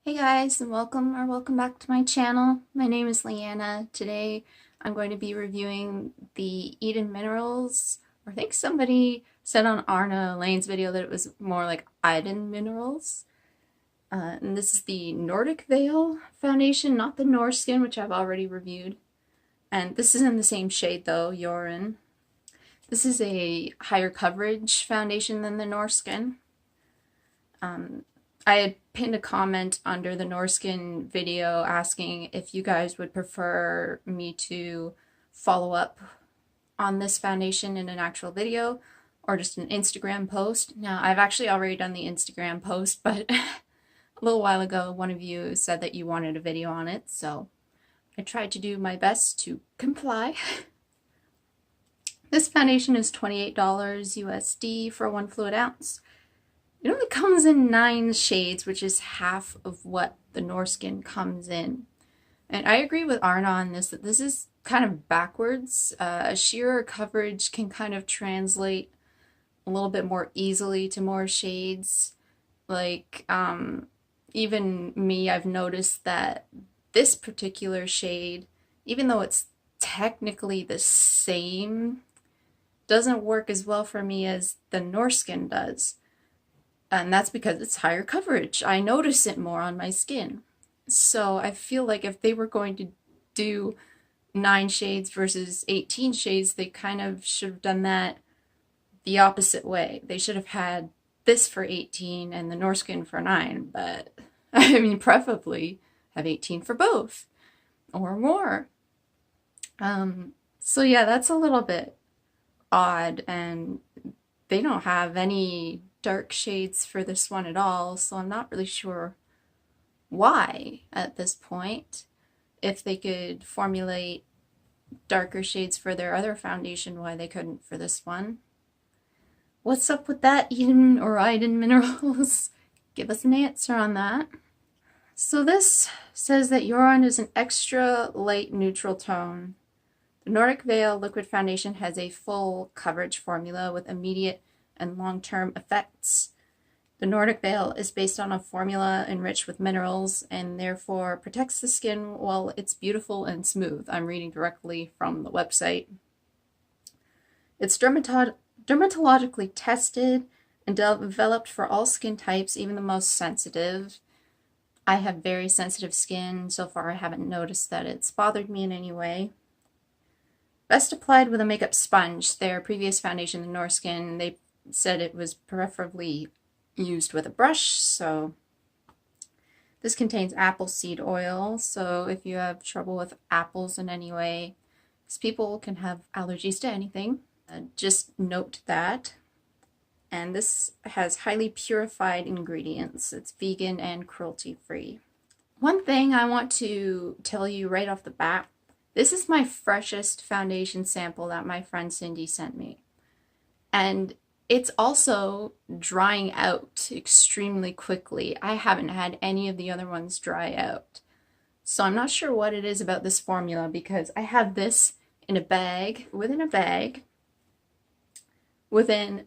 Hey guys, and welcome back to my channel. My name is Liana. Today I'm going to be reviewing the Idun minerals, or I think somebody said on Arna Lane's video that it was more like Idun minerals. And this is the Nordic Veil foundation, not the Norrsken, which I've already reviewed. And this is in the same shade though, Jorunn. This is a higher coverage foundation than the Norrsken. I had pinned a comment under the Norsken video asking if you guys would prefer me to follow up on this foundation in an actual video or just an Instagram post. Now, I've actually already done the Instagram post, but a little while ago, one of you said that you wanted a video on it, so I tried to do my best to comply. This foundation is $28 USD for 1 fluid ounce. It only comes in 9 shades, which is half of what the Norrsken comes in. And I agree with Arna on this, that this is kind of backwards. A sheerer coverage can kind of translate a little bit more easily to more shades. Like, even me, I've noticed that this particular shade, even though it's technically the same, doesn't work as well for me as the Norrsken does. And that's because it's higher coverage. I notice it more on my skin. So I feel like if they were going to do 9 shades versus 18 shades, they kind of should have done that the opposite way. They should have had this for 18 and the Norrsken for 9, but I mean, preferably have 18 for both or more. So yeah, that's a little bit odd, and they don't have any dark shades for this one at all, so I'm not really sure why at this point. If they could formulate darker shades for their other foundation, why they couldn't for this one. What's up with that, Idun or Idun minerals? Give us an answer on that. So this says that Jorunn is an extra light neutral tone. The Nordic Veil liquid foundation has a full coverage formula with immediate and long-term effects. The Nordic Veil is based on a formula enriched with minerals and therefore protects the skin while it's beautiful and smooth. I'm reading directly from the website. It's dermatologically tested and developed for all skin types, even the most sensitive. I have very sensitive skin. So far I haven't noticed that it's bothered me in any way. Best applied with a makeup sponge. Their previous foundation, the Norrsken, they said it was preferably used with a brush, so this contains apple seed oil, so if you have trouble with apples in any way, because people can have allergies to anything, just note that. And this has highly purified ingredients. It's vegan and cruelty-free. One thing I want to tell you right off the bat, this is my freshest foundation sample that my friend Cindy sent me. And it's also drying out extremely quickly. I haven't had any of the other ones dry out. So I'm not sure what it is about this formula, because I have this in a bag, within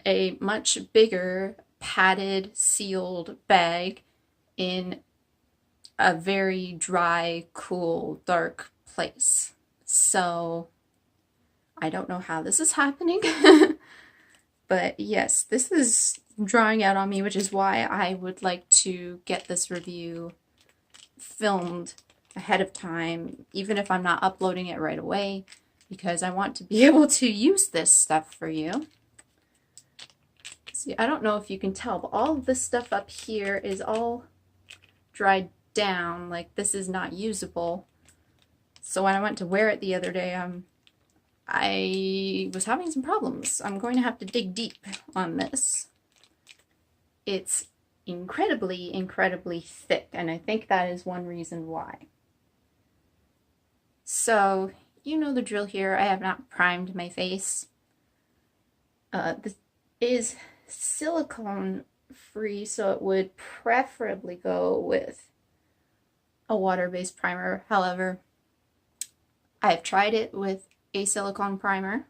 a much bigger padded, sealed bag in a very dry, cool, dark place. So I don't know how this is happening. But yes, this is drawing out on me, which is why I would like to get this review filmed ahead of time, even if I'm not uploading it right away, because I want to be able to use this stuff for you. See, I don't know if you can tell, but all of this stuff up here is all dried down. Like, this is not usable. So when I went to wear it the other day, I was having some problems. I'm going to have to dig deep on this. It's incredibly, incredibly thick, and I think that is one reason why. So, you know the drill here. I have not primed my face. This is silicone free, so it would preferably go with a water-based primer. However, I've tried it with a silicone primer,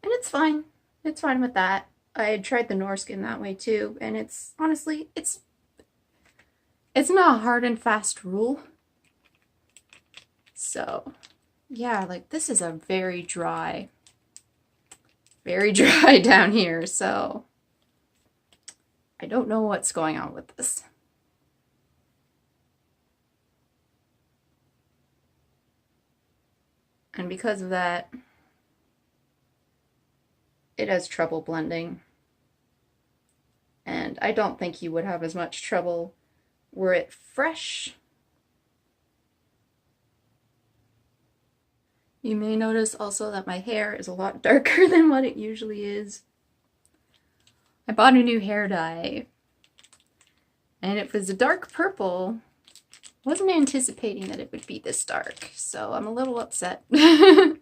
and it's fine. It's fine with that. I had tried the Norrsken that way too, and it's honestly, it's it's not a hard and fast rule. So yeah, like this is a very dry down here, so I don't know what's going on with this. And because of that, it has trouble blending. And I don't think you would have as much trouble were it fresh. You may notice also that my hair is a lot darker than what it usually is. I bought a new hair dye, and it was a dark purple. Wasn't anticipating that it would be this dark, so I'm a little upset. I'm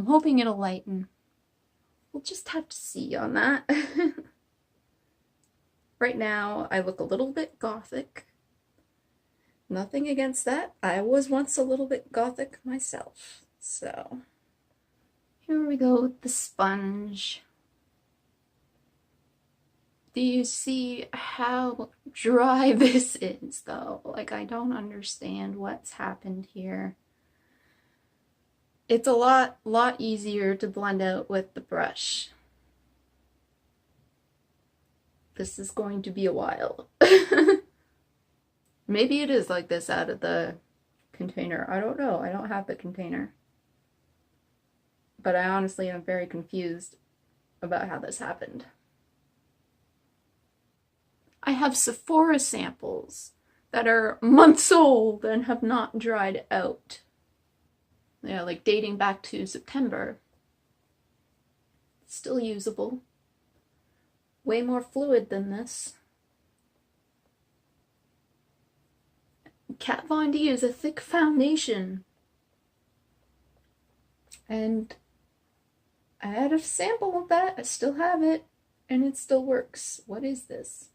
hoping it'll lighten. We'll just have to see on that. Right now, I look a little bit gothic. Nothing against that. I was once a little bit gothic myself. So, here we go with the sponge. Do you see how dry this is, though? Like, I don't understand what's happened here. It's a lot easier to blend out with the brush. This is going to be a while. Maybe it is like this out of the container. I don't know. I don't have the container. But I honestly am very confused about how this happened. I have Sephora samples that are months old and have not dried out. Yeah, like dating back to September. Still usable. Way more fluid than this. Kat Von D is a thick foundation. And I had a sample of that. I still have it. And it still works. What is this?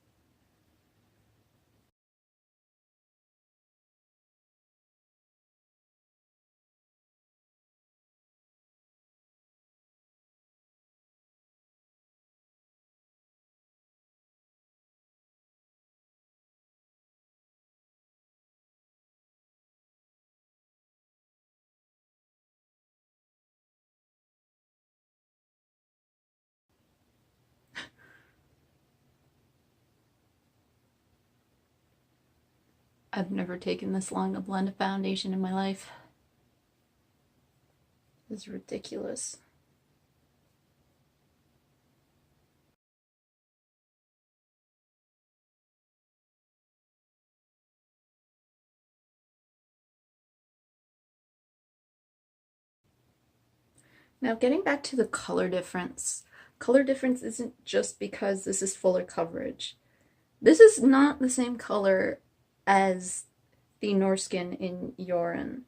I've never taken this long to blend a foundation in my life. This is ridiculous. Now getting back to the color difference. Color difference isn't just because this is fuller coverage. This is not the same color as the Norrsken in Jorunn.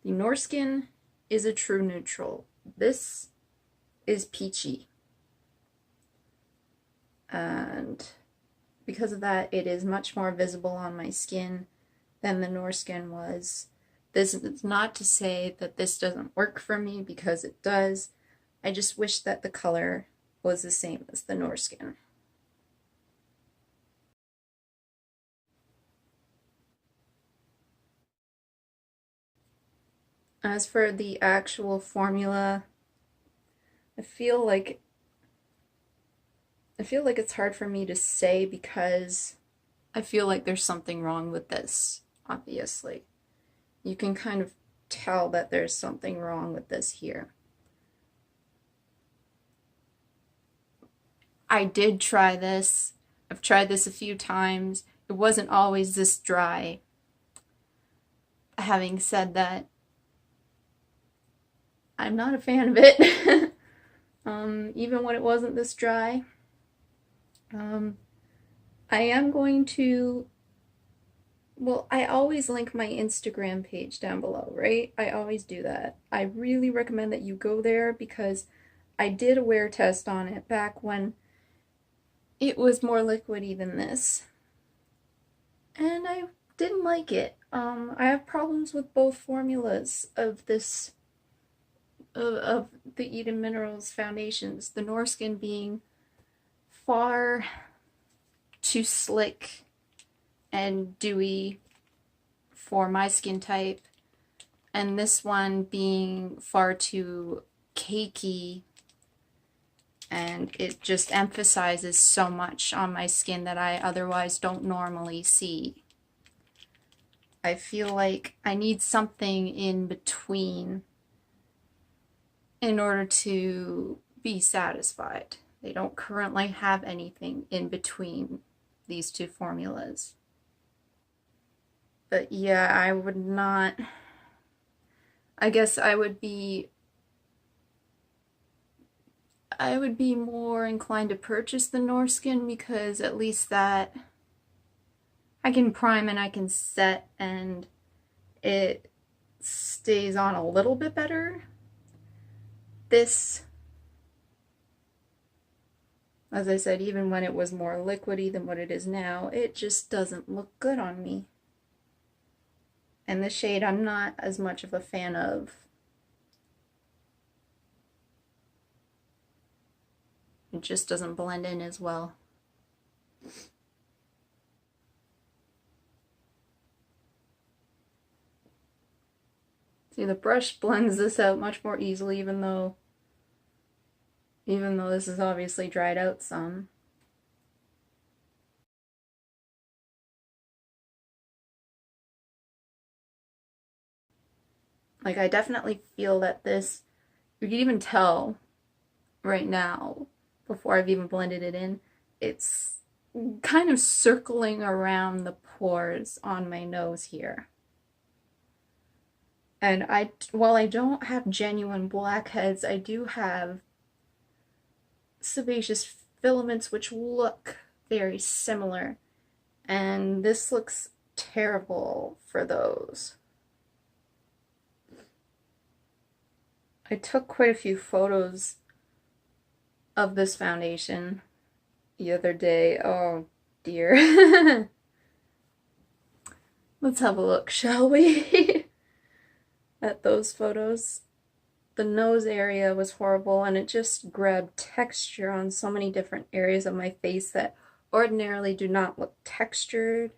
The Norrsken is a true neutral. This is peachy. And because of that, it is much more visible on my skin than the Norrsken was. This is not to say that this doesn't work for me, because it does. I just wish that the color was the same as the Norrsken. As for the actual formula, I feel like it's hard for me to say, because I feel like there's something wrong with this, obviously. You can kind of tell that there's something wrong with this here. I did try this. I've tried this a few times. It wasn't always this dry. Having said that, I'm not a fan of it. Even when it wasn't this dry. I am going to, well, I always link my Instagram page down below, right? I always do that. I really recommend that you go there, because I did a wear test on it back when it was more liquidy than this. And I didn't like it. I have problems with both formulas of this, of the Eden Minerals foundations. The Norrsken being far too slick and dewy for my skin type, and this one being far too cakey, and it just emphasizes so much on my skin that I otherwise don't normally see. I feel like I need something in between in order to be satisfied. They don't currently have anything in between these two formulas. But yeah, I would not... I guess I would be more inclined to purchase the Norrsken, because at least that I can prime and I can set and it stays on a little bit better. This, as I said, even when it was more liquidy than what it is now, it just doesn't look good on me. And the shade I'm not as much of a fan of. It just doesn't blend in as well. See, the brush blends this out much more easily, even though this is obviously dried out some. Like, I definitely feel that this, you can even tell right now, before I've even blended it in, it's kind of circling around the pores on my nose here. And while I don't have genuine blackheads, I do have sebaceous filaments which look very similar. And this looks terrible for those. I took quite a few photos of this foundation the other day. Oh dear. Let's have a look, shall we? At those photos. The nose area was horrible, and it just grabbed texture on so many different areas of my face that ordinarily do not look textured.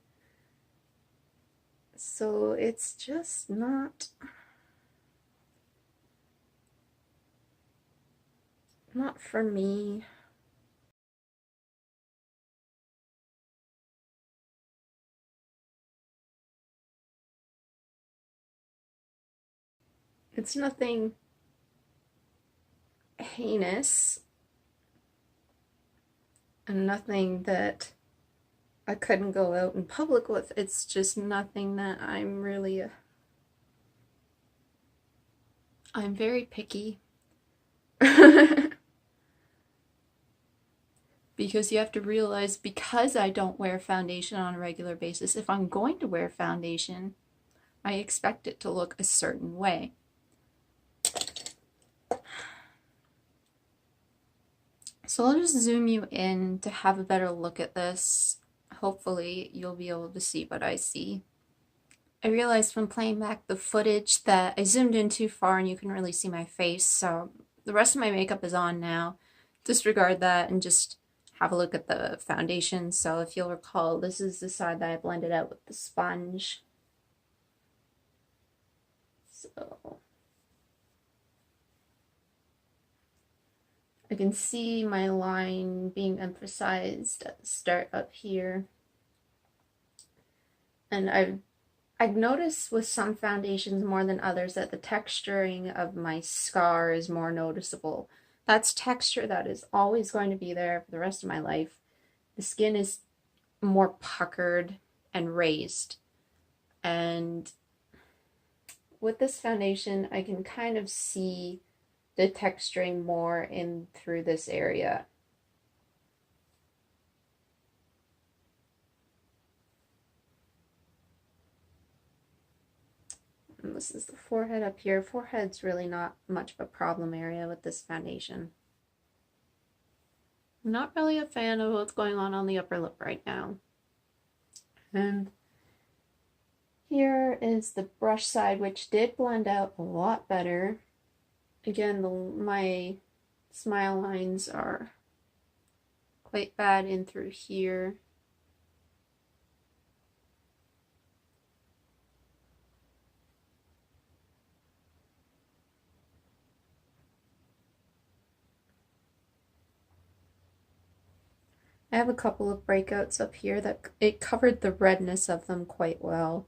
So it's just not for me. It's nothing heinous and nothing that I couldn't go out in public with. It's just nothing that I'm really I'm very picky. Because you have to realize, because I don't wear foundation on a regular basis, if I'm going to wear foundation, I expect it to look a certain way. So I'll just zoom you in to have a better look at this. Hopefully you'll be able to see what I see. I realized when playing back the footage that I zoomed in too far and you can really see my face, so the rest of my makeup is on now. Disregard that and just have a look at the foundation. So if you'll recall, this is the side that I blended out with the sponge. So I can see my line being emphasized at the start up here. And I've noticed with some foundations more than others that the texturing of my scar is more noticeable. That's texture that is always going to be there for the rest of my life. The skin is more puckered and raised. And with this foundation, I can kind of see the texturing more in through this area. And this is the forehead up here. Forehead's really not much of a problem area with this foundation. I'm not really a fan of what's going on the upper lip right now. And here is the brush side, which did blend out a lot better. Again, my smile lines are quite bad in through here. I have a couple of breakouts up here that it covered the redness of them quite well.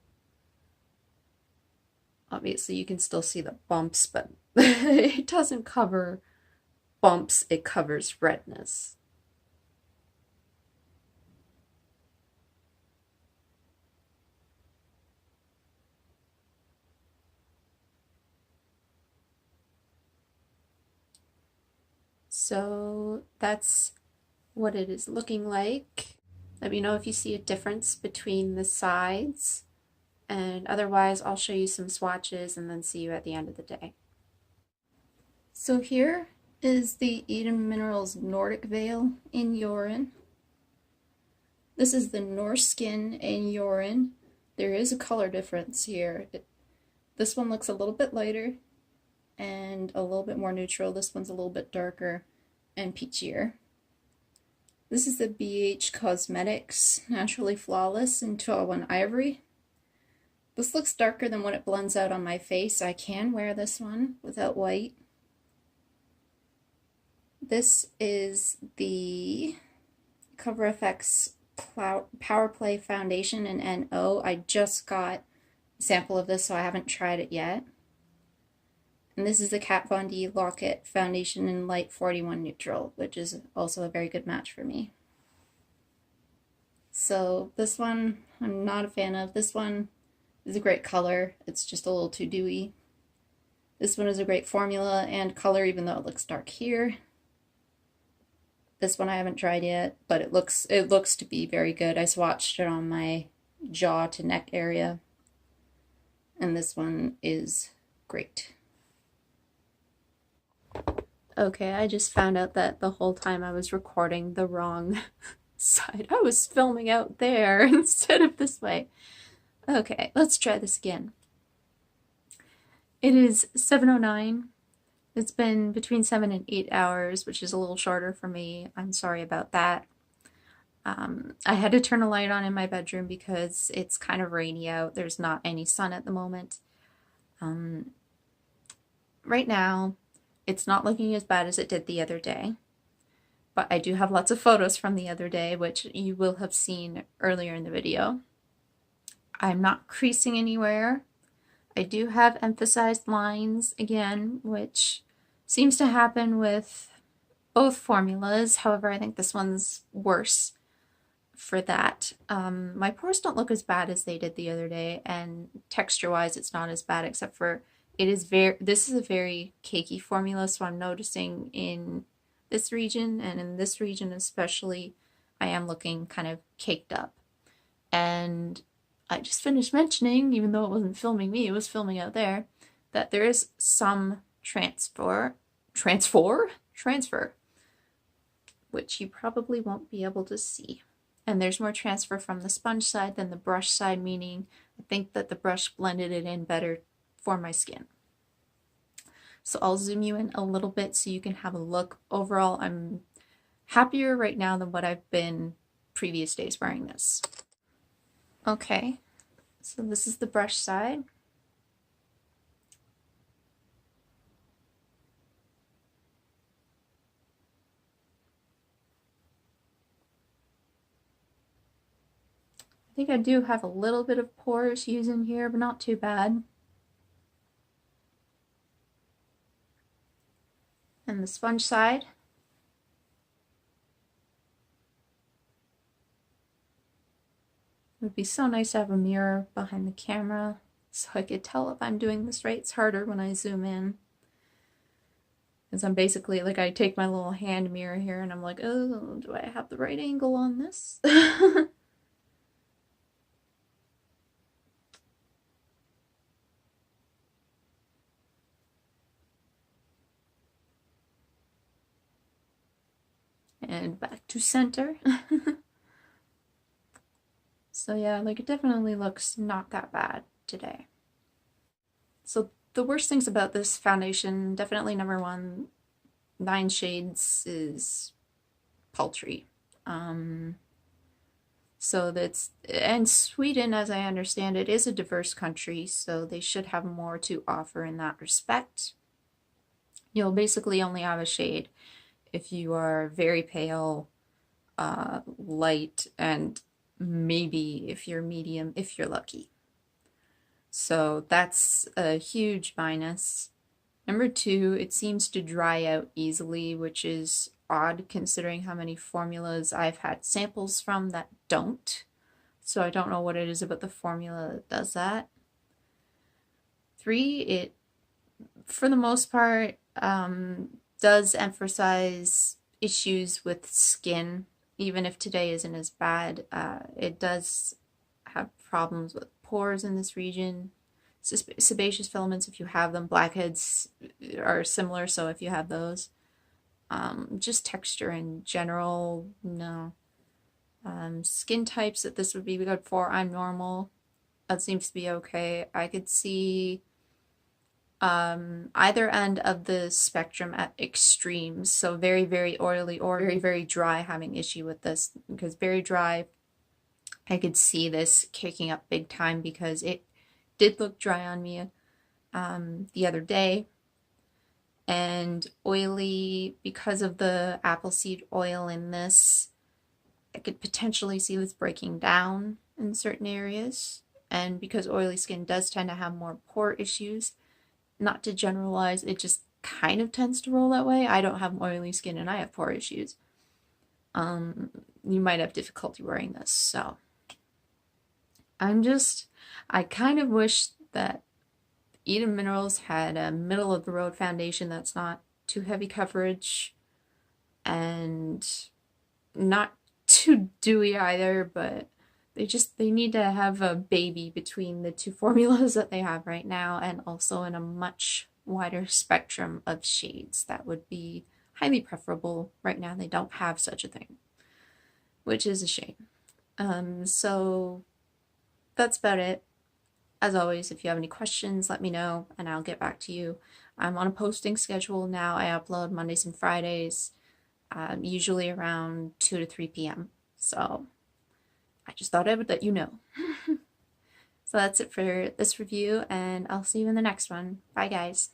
Obviously you can still see the bumps, but it doesn't cover bumps, it covers redness. So that's what it is looking like. Let me know if you see a difference between the sides, and otherwise I'll show you some swatches and then see you at the end of the day. So here is the Idun Minerals Nordic Veil in Jorunn. This is the Norrsken in Jorunn. There is a color difference here. This one looks a little bit lighter and a little bit more neutral. This one's a little bit darker and peachier. This is the BH Cosmetics Naturally Flawless in 201 Ivory. This looks darker than when it blends out on my face. I can wear this one without white. This is the Cover FX Power Play Foundation in NO. I just got a sample of this, so I haven't tried it yet. And this is the Kat Von D Lock-it Foundation in Light 41 Neutral, which is also a very good match for me. So this one, I'm not a fan of. This one is a great color. It's just a little too dewy. This one is a great formula and color, even though it looks dark here. This one I haven't tried yet, but it looks to be very good. I swatched it on my jaw to neck area, and this one is great. Okay, I just found out that the whole time I was recording the wrong side. I was filming out there instead of this way. Okay, let's try this again. It is 7:09. It's been between 7 and 8 hours, which is a little shorter for me. I'm sorry about that. I had to turn a light on in my bedroom because it's kind of rainy out. There's not any sun at the moment. Right now, it's not looking as bad as it did the other day, but I do have lots of photos from the other day, which you will have seen earlier in the video. I'm not creasing anywhere. I do have emphasized lines again, which seems to happen with both formulas. However, I think this one's worse for that. My pores don't look as bad as they did the other day, and texture-wise, it's not as bad, except for this is a very cakey formula, so I'm noticing in this region and in this region especially, I am looking kind of caked up. And I just finished mentioning, even though it wasn't filming me, it was filming out there, that there is some transfer, which you probably won't be able to see. And there's more transfer from the sponge side than the brush side, meaning I think that the brush blended it in better for my skin. So I'll zoom you in a little bit so you can have a look. Overall, I'm happier right now than what I've been previous days wearing this. Okay, so this is the brush side. I think I do have a little bit of porous use in here, but not too bad. And the sponge side. It would be so nice to have a mirror behind the camera so I could tell if I'm doing this right. It's harder when I zoom in. Because I'm basically, like, I take my little hand mirror here and I'm like, oh, do I have the right angle on this? And back to center. So yeah, like, it definitely looks not that bad today. So the worst things about this foundation, definitely number one, 9 shades is paltry. So that's, and Sweden, as I understand it, is a diverse country, so they should have more to offer in that respect. You'll basically only have a shade if you are very pale, light, and maybe if you're medium, if you're lucky. So that's a huge minus. Number two, it seems to dry out easily, which is odd considering how many formulas I've had samples from that don't. So I don't know what it is about the formula that does that. Three, it, for the most part, does emphasize issues with skin, even if today isn't as bad. It does have problems with pores in this region. Sebaceous filaments, if you have them. Blackheads are similar, so if you have those. Just texture in general, no. Skin types that this would be good for, I'm normal. That seems to be okay. I could see either end of the spectrum at extremes. So very, very oily or very, very dry, having issue with this. Because very dry, I could see this kicking up big time because it did look dry on me the other day. And oily, because of the apple seed oil in this, I could potentially see this breaking down in certain areas. And because oily skin does tend to have more pore issues, not to generalize, it just kind of tends to roll that way. I don't have oily skin and I have pore issues. You might have difficulty wearing this, so I kind of wish that Eden Minerals had a middle of the road foundation that's not too heavy coverage and not too dewy either, but they need to have a baby between the two formulas that they have right now, and also in a much wider spectrum of shades. That would be highly preferable. Right now they don't have such a thing, which is a shame. So that's about it. As always, if you have any questions, let me know and I'll get back to you. I'm on a posting schedule now. I upload Mondays and Fridays, usually around 2 to 3 p.m. So I just thought I would let you know. So that's it for this review, and I'll see you in the next one. Bye, guys.